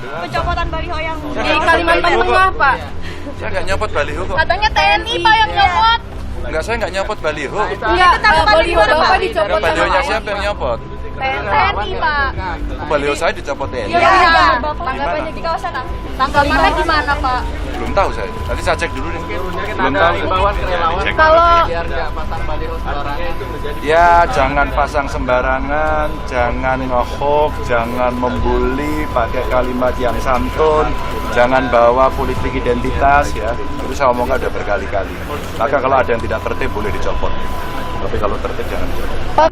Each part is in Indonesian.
pencopotan baliho yang di Kalimantan Tengah, Pak. Saya nggak nyopot baliho kok. Katanya TNI, Pak, yang nyopot. Enggak, saya nggak nyopot baliho. Iya, baliho Bapak dicopot. Balihonya siapa yang nyopot? TNI, Pak. Baliho saya dicopot TNI. Iya, tanggapannya di kawasan. Tanggapannya gimana, Pak? Belum tahu saya. Nanti saya cek dulu deh. Belum tahu. Kalau Ya, jangan pasang sembarangan, jangan nge-hoax, jangan membuli, pakai kalimat yang santun, jangan bawa politik identitas ya. Itu saya omongkan udah berkali-kali. Maka kalau ada yang tidak tertib boleh dicopot. Tapi kalau tertib jangan dicopot.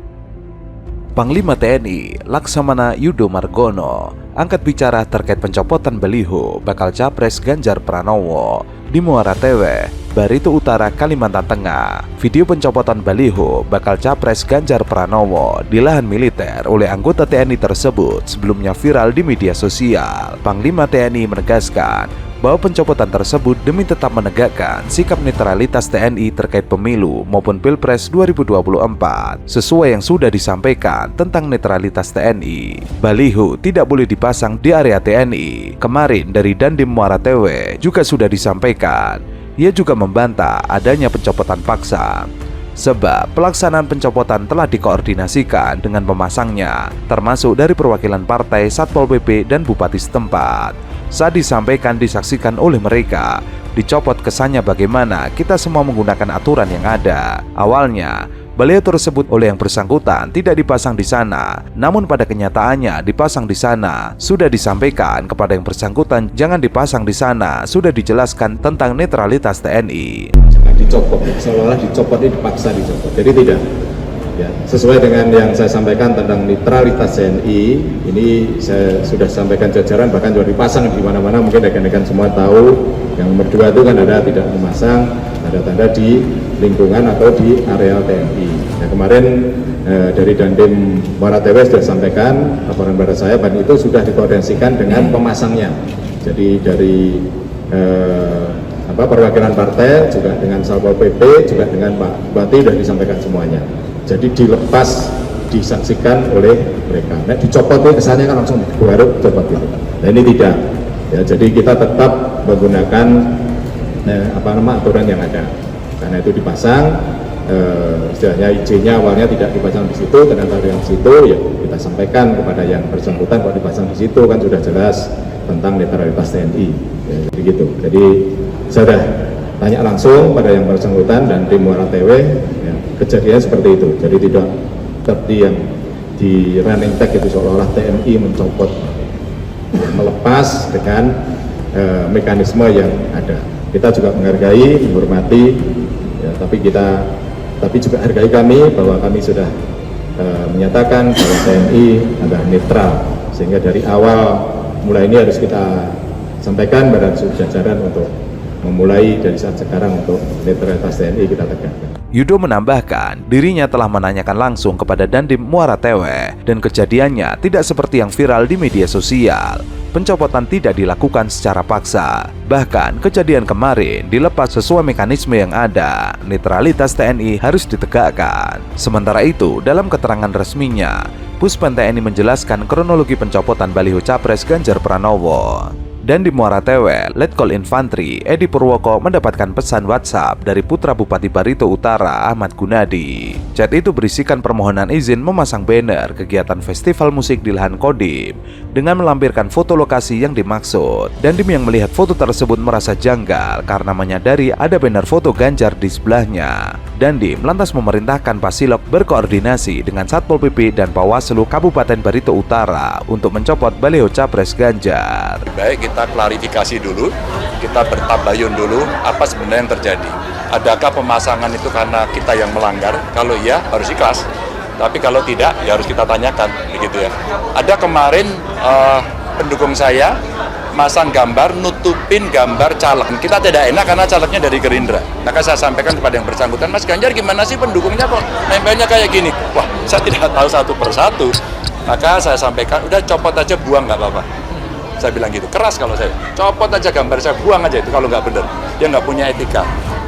Panglima TNI Laksamana Yudo Margono angkat bicara terkait pencopotan baliho bakal Capres Ganjar Pranowo di Muara Tewe, Barito Utara, Kalimantan Tengah. Video pencopotan baliho bakal Capres Ganjar Pranowo di lahan militer oleh anggota TNI tersebut sebelumnya viral di media sosial. Panglima TNI menegaskan bahwa pencopotan tersebut demi tetap menegakkan sikap netralitas TNI terkait pemilu maupun Pilpres 2024 sesuai yang sudah disampaikan tentang netralitas TNI. Baliho tidak boleh dipasang di area TNI. Kemarin dari Dandim Muara Tewe juga sudah disampaikan. Ia juga membantah adanya pencopotan paksa. Sebab pelaksanaan pencopotan telah dikoordinasikan dengan pemasangnya, termasuk dari perwakilan partai, Satpol PP, dan bupati setempat. Saat disampaikan disaksikan oleh mereka, dicopot kesannya bagaimana kita semua menggunakan aturan yang ada. Awalnya, baliho tersebut oleh yang bersangkutan tidak dipasang di sana, namun pada kenyataannya dipasang di sana. Sudah disampaikan kepada yang bersangkutan jangan dipasang di sana, sudah dijelaskan tentang netralitas TNI. Dicopot, seolah-olah dicopot ini dipaksa dicopot. Jadi tidak. Ya, sesuai dengan yang saya sampaikan tentang netralitas TNI, ini saya sudah sampaikan jajaran, bahkan sudah dipasang di mana-mana. Mungkin rekan-rekan semua tahu. Yang nomor 2 itu kan ada tidak memasang tanda-tanda di lingkungan atau di areal TNI. Nah, kemarin dari Dandim Muara Tewe sudah sampaikan laporan pada saya, dan itu sudah dikoordinasikan dengan pemasangnya. Jadi dari perwakilan partai juga dengan Satpol PP juga dengan Pak Bupati sudah disampaikan semuanya. Jadi dilepas disaksikan oleh mereka. Nah, dicopot itu kesannya kan langsung digaruk copot gitu. Nah, ini tidak. Ya, jadi kita tetap menggunakan aturan yang ada. Karena itu dipasang, istilahnya izinnya awalnya tidak dipasang di situ, ternyata ada yang di situ, ya kita sampaikan kepada yang bersangkutan kalau dipasang di situ kan sudah jelas tentang netralitas TNI. Ya, jadi gitu. Jadi saya sudah tanya langsung pada yang bersangkutan dan di Muara Tewe, ya, kejadian seperti itu. Jadi tidak seperti yang di running tag itu seolah-olah TNI mencopot, ya, melepas dengan mekanisme yang ada. Kita juga menghargai, menghormati, ya, tapi juga hargai kami bahwa kami sudah menyatakan bahwa TNI adalah netral, sehingga dari awal mulai ini harus kita sampaikan pada jajaran untuk memulai dari saat sekarang untuk netralitas TNI kita tegakkan. Yudo menambahkan dirinya telah menanyakan langsung kepada Dandim Muara Tewe dan kejadiannya tidak seperti yang viral di media sosial. Pencopotan tidak dilakukan secara paksa. Bahkan kejadian kemarin dilepas sesuai mekanisme yang ada. Netralitas TNI harus ditegakkan. Sementara itu, dalam keterangan resminya, Puspen TNI menjelaskan kronologi pencopotan baliho Capres Ganjar Pranowo. Dan di Muara Tewe, Letkol Infantri Edi Purwoko mendapatkan pesan WhatsApp dari putra Bupati Barito Utara Ahmad Gunadi. Chat itu berisikan permohonan izin memasang banner kegiatan festival musik di lahan Kodim dengan melampirkan foto lokasi yang dimaksud. Dandim yang melihat foto tersebut merasa janggal karena menyadari ada banner foto Ganjar di sebelahnya. Dandim lantas memerintahkan Pasilok berkoordinasi dengan Satpol PP dan Bawaslu Kabupaten Barito Utara untuk mencopot baliho Capres Ganjar. Baik, kita klarifikasi dulu, kita bertabayun dulu apa sebenarnya yang terjadi. Adakah pemasangan itu karena kita yang melanggar? Kalau iya harus ikhlas, tapi kalau tidak ya harus kita tanyakan, begitu ya. Ada kemarin pendukung saya masang gambar, nutupin gambar caleg. Kita tidak enak karena calegnya dari Gerindra. Maka saya sampaikan kepada yang bersangkutan, Mas Ganjar gimana sih pendukungnya kok nempelnya kayak gini? Wah, saya tidak tahu satu persatu. Maka saya sampaikan, udah copot aja, buang nggak apa-apa. Saya bilang gitu, keras kalau saya, copot aja gambar saya, buang aja itu kalau nggak benar. Dia nggak punya etika.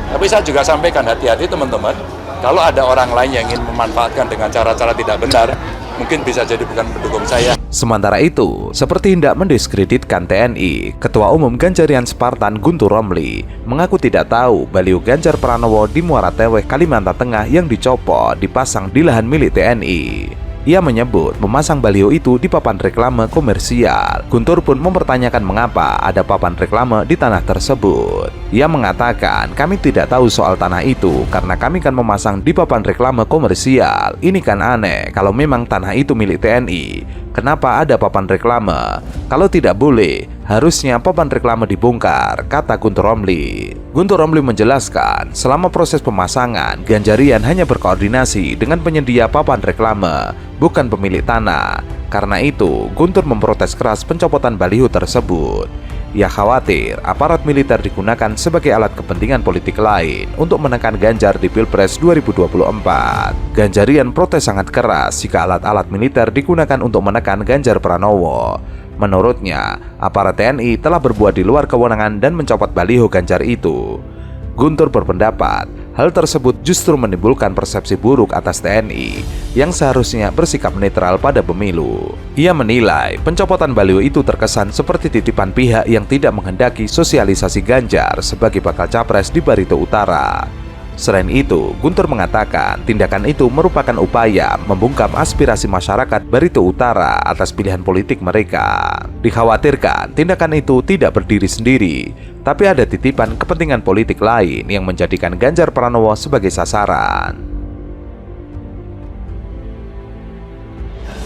Tapi saya juga sampaikan, hati-hati teman-teman, kalau ada orang lain yang ingin memanfaatkan dengan cara-cara tidak benar, mungkin bisa jadi bukan pendukung saya. Sementara itu, seperti hendak mendiskreditkan TNI, Ketua Umum Ganjarian Spartan Guntur Romli mengaku tidak tahu baliho Ganjar Pranowo di Muara Teweh, Kalimantan Tengah yang dicopot dipasang di lahan milik TNI. Ia menyebut memasang baliho itu di papan reklame komersial. Guntur pun mempertanyakan mengapa ada papan reklame di tanah tersebut. Ia mengatakan, kami tidak tahu soal tanah itu karena kami kan memasang di papan reklame komersial. Ini kan aneh, kalau memang tanah itu milik TNI, kenapa ada papan reklame? Kalau tidak boleh, harusnya papan reklame dibongkar, kata Guntur Romli. Guntur Romli menjelaskan, selama proses pemasangan, Ganjarian hanya berkoordinasi dengan penyedia papan reklame, bukan pemilik tanah. Karena itu, Guntur memprotes keras pencopotan baliho tersebut. Ia khawatir aparat militer digunakan sebagai alat kepentingan politik lain untuk menekan Ganjar di Pilpres 2024. Ganjarian protes sangat keras jika alat-alat militer digunakan untuk menekan Ganjar Pranowo. Menurutnya, aparat TNI telah berbuat di luar kewenangan dan mencopot baliho Ganjar itu. Guntur berpendapat, hal tersebut justru menimbulkan persepsi buruk atas TNI yang seharusnya bersikap netral pada pemilu. Ia menilai pencopotan baliho itu terkesan seperti titipan pihak yang tidak menghendaki sosialisasi Ganjar sebagai bakal capres di Barito Utara. Selain itu, Guntur mengatakan tindakan itu merupakan upaya membungkam aspirasi masyarakat Barito Utara atas pilihan politik mereka. Dikhawatirkan tindakan itu tidak berdiri sendiri, tapi ada titipan kepentingan politik lain yang menjadikan Ganjar Pranowo sebagai sasaran.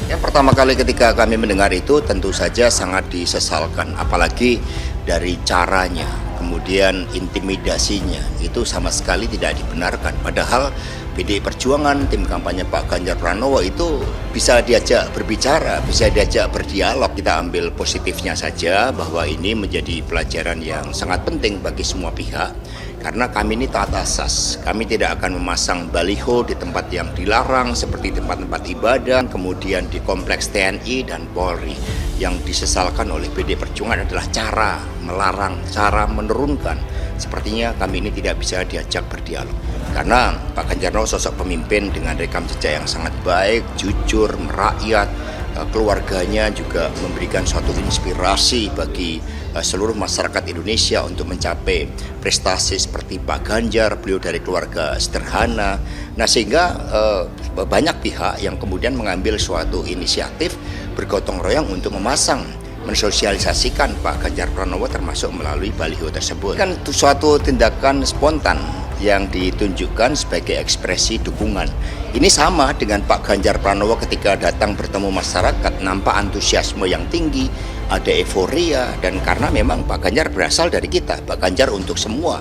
Yang pertama kali ketika kami mendengar itu tentu saja sangat disesalkan, apalagi dari caranya, kemudian intimidasinya itu sama sekali tidak dibenarkan. Padahal PDI Perjuangan, tim kampanye Pak Ganjar Pranowo itu bisa diajak berbicara, bisa diajak berdialog. Kita ambil positifnya saja bahwa ini menjadi pelajaran yang sangat penting bagi semua pihak. Karena kami ini taat asas, kami tidak akan memasang baliho di tempat yang dilarang seperti tempat-tempat ibadah, kemudian di kompleks TNI dan Polri. Yang disesalkan oleh PDI Perjuangan adalah cara melarang, cara menurunkan. Sepertinya kami ini tidak bisa diajak berdialog. Karena Pak Ganjar Pranowo sosok pemimpin dengan rekam jejak yang sangat baik, jujur, merakyat, keluarganya juga memberikan suatu inspirasi bagi seluruh masyarakat Indonesia untuk mencapai prestasi seperti Pak Ganjar. Beliau dari keluarga sederhana. Nah, sehingga banyak pihak yang kemudian mengambil suatu inisiatif bergotong royong untuk memasang, mensosialisasikan Pak Ganjar Pranowo termasuk melalui baliho tersebut. Kan itu suatu tindakan spontan yang ditunjukkan sebagai ekspresi dukungan. Ini sama dengan Pak Ganjar Pranowo ketika datang bertemu masyarakat, nampak antusiasme yang tinggi, ada euforia, dan karena memang Pak Ganjar berasal dari kita, Pak Ganjar untuk semua.